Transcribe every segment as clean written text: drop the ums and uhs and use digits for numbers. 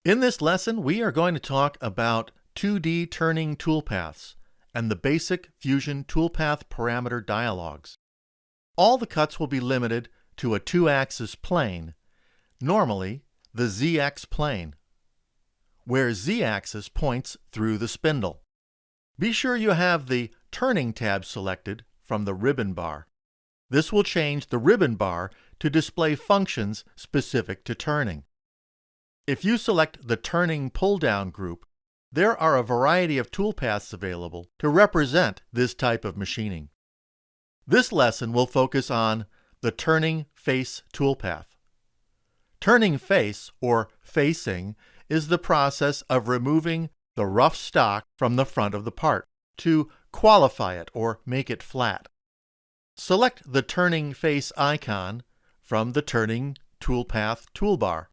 In this lesson, we are going to talk about 2D turning toolpaths and the basic Fusion toolpath parameter dialogues. All the cuts will be limited to a 2-axis plane, normally the ZX plane, where Z-axis points through the spindle. Be sure you have the Turning tab selected from the ribbon bar. This will change the ribbon bar to display functions specific to turning. If you select the Turning pull-down group, there are a variety of toolpaths available to represent this type of machining. This lesson will focus on the Turning Face toolpath. Turning face, or facing, is the process of removing the rough stock from the front of the part to qualify it or make it flat. Select the Turning Face icon from the Turning Toolpath toolbar.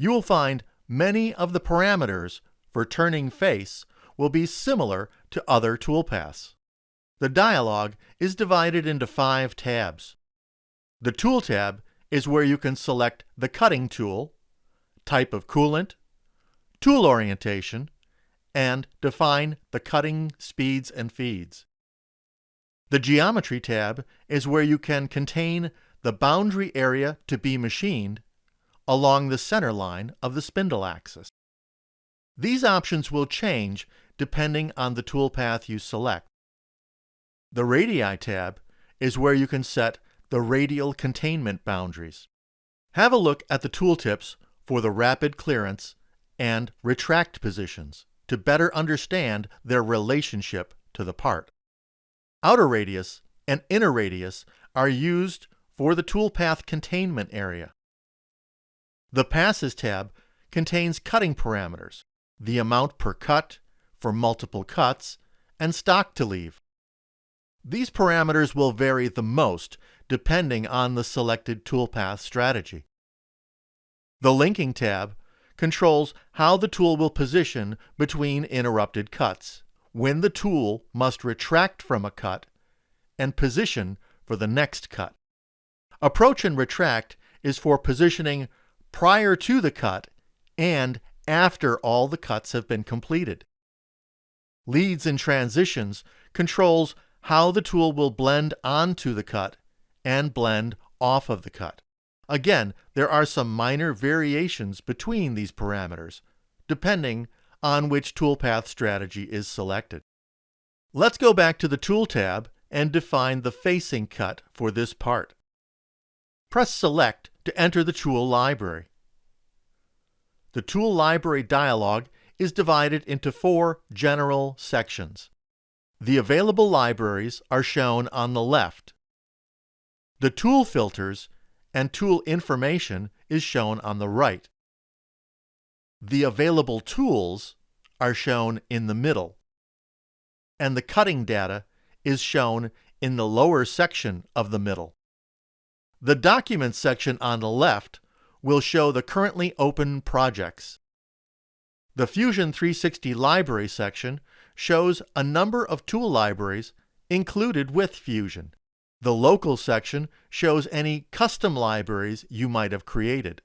You will find many of the parameters for turning face will be similar to other toolpaths. The dialog is divided into 5 tabs. The Tool tab is where you can select the cutting tool, type of coolant, tool orientation, and define the cutting speeds and feeds. The Geometry tab is where you can contain the boundary area to be machined along the center line of the spindle axis. These options will change depending on the toolpath you select. The Radii tab is where you can set the radial containment boundaries. Have a look at the tooltips for the rapid clearance and retract positions to better understand their relationship to the part. Outer radius and inner radius are used for the toolpath containment area. The Passes tab contains cutting parameters, the amount per cut, for multiple cuts, and stock to leave. These parameters will vary the most depending on the selected toolpath strategy. The Linking tab controls how the tool will position between interrupted cuts, when the tool must retract from a cut, and position for the next cut. Approach and Retract is for positioning prior to the cut and after all the cuts have been completed. Leads and Transitions controls how the tool will blend onto the cut and blend off of the cut. Again, there are some minor variations between these parameters, depending on which toolpath strategy is selected. Let's go back to the Tool tab and define the facing cut for this part. Press Select to enter the tool library. The Tool Library dialog is divided into 4 general sections. The available libraries are shown on the left. The tool filters and tool information is shown on the right. The available tools are shown in the middle, and the cutting data is shown in the lower section of the middle. The Documents section on the left will show the currently open projects. The Fusion 360 Library section shows a number of tool libraries included with Fusion. The Local section shows any custom libraries you might have created.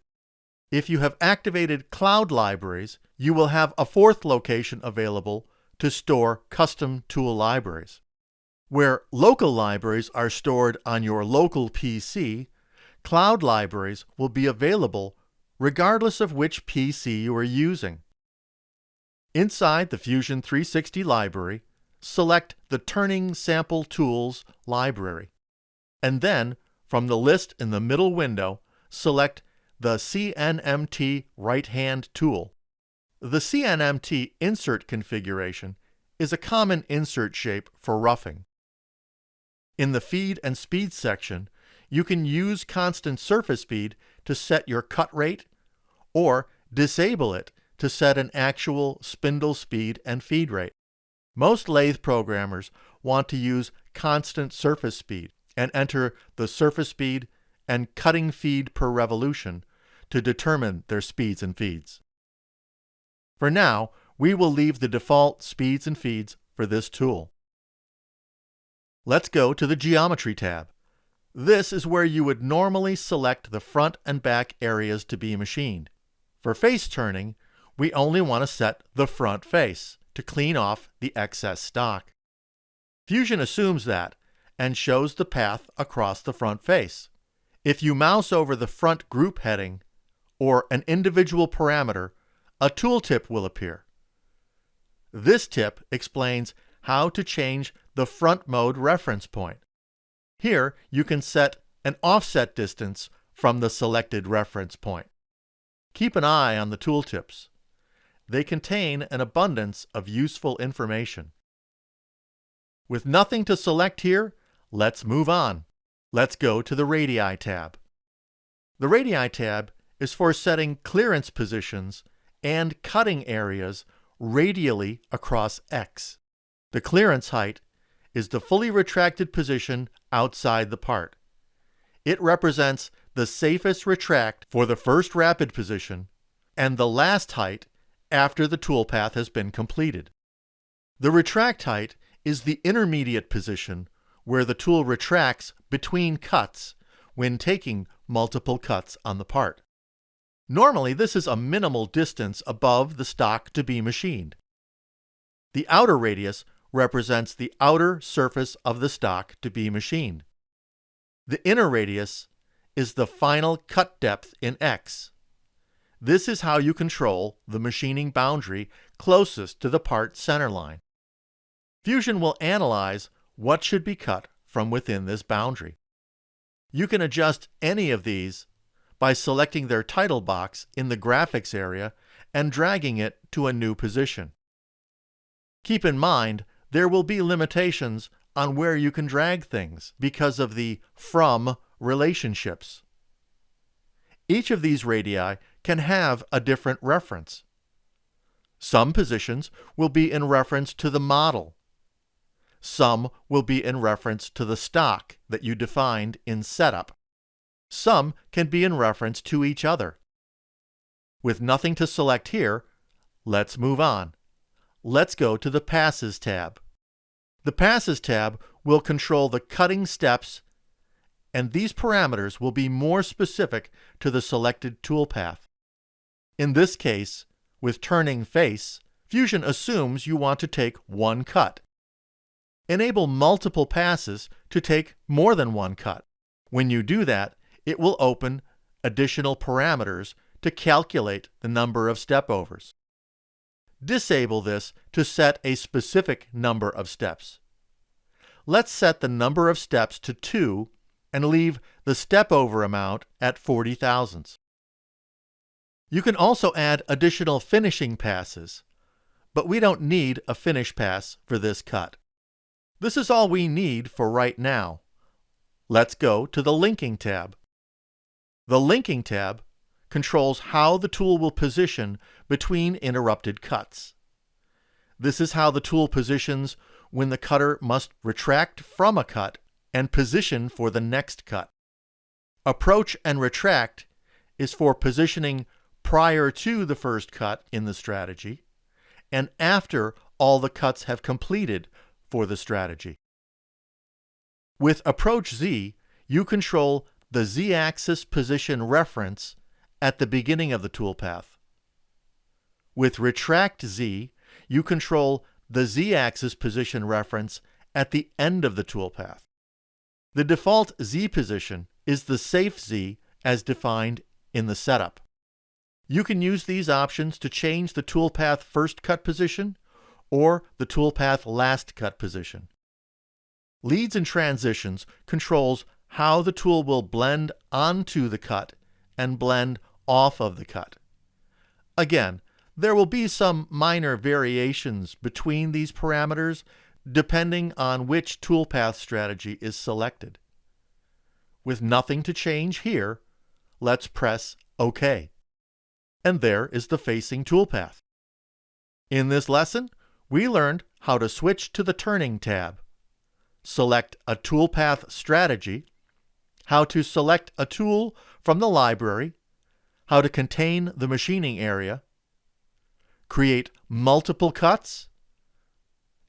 If you have activated Cloud Libraries, you will have a 4th location available to store custom tool libraries. Where local libraries are stored on your local PC, Cloud Libraries will be available regardless of which PC you are using. Inside the Fusion 360 library, select the Turning Sample Tools library, and then from the list in the middle window, select the CNMT right-hand tool. The CNMT insert configuration is a common insert shape for roughing. In the Feed and Speed section, you can use constant surface speed to set your cut rate, or disable it to set an actual spindle speed and feed rate. Most lathe programmers want to use constant surface speed and enter the surface speed and cutting feed per revolution to determine their speeds and feeds. For now, we will leave the default speeds and feeds for this tool. Let's go to the Geometry tab. This is where you would normally select the front and back areas to be machined. For face turning, we only want to set the front face to clean off the excess stock. Fusion assumes that and shows the path across the front face. If you mouse over the front group heading or an individual parameter, a tooltip will appear. This tip explains how to change the front mode reference point. Here you can set an offset distance from the selected reference point. Keep an eye on the tooltips. They contain an abundance of useful information. With nothing to select here, let's move on. Let's go to the Radii tab. The Radii tab is for setting clearance positions and cutting areas radially across X. The clearance height is the fully retracted position outside the part. It represents the safest retract for the first rapid position and the last height after the toolpath has been completed. The retract height is the intermediate position where the tool retracts between cuts when taking multiple cuts on the part. Normally, this is a minimal distance above the stock to be machined. The outer radius represents the outer surface of the stock to be machined. The inner radius is the final cut depth in X. This is how you control the machining boundary closest to the part center line. Fusion will analyze what should be cut from within this boundary. You can adjust any of these by selecting their title box in the graphics area and dragging it to a new position. Keep in mind, there will be limitations on where you can drag things because of the from relationships. Each of these radii can have a different reference. Some positions will be in reference to the model. Some will be in reference to the stock that you defined in setup. Some can be in reference to each other. With nothing to select here, let's move on. Let's go to the Passes tab. The Passes tab will control the cutting steps, and these parameters will be more specific to the selected toolpath. In this case, with turning face, Fusion assumes you want to take one cut. Enable multiple passes to take more than one cut. When you do that, it will open additional parameters to calculate the number of step-overs. Disable this to set a specific number of steps. Let's set the number of steps to 2 and leave the step-over amount at 40 thousandths. You can also add additional finishing passes, but we don't need a finish pass for this cut. This is all we need for right now. Let's go to the Linking tab. The Linking tab controls how the tool will position between interrupted cuts. This is how the tool positions when the cutter must retract from a cut and position for the next cut. Approach and retract is for positioning prior to the first cut in the strategy and after all the cuts have completed for the strategy. With Approach Z, you control the Z-axis position reference at the beginning of the toolpath. With Retract Z, you control the Z-axis position reference at the end of the toolpath. The default Z position is the safe Z as defined in the setup. You can use these options to change the toolpath first cut position or the toolpath last cut position. Leads and Transitions controls how the tool will blend onto the cut and blend off of the cut. Again, there will be some minor variations between these parameters depending on which toolpath strategy is selected. With nothing to change here, let's press OK. And there is the facing toolpath. In this lesson, we learned how to switch to the Turning tab, select a toolpath strategy, how to select a tool from the library, how to contain the machining area, create multiple cuts,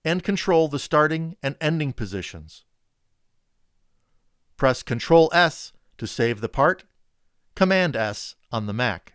and control the starting and ending positions. Press Ctrl+S to save the part, Command-S on the Mac.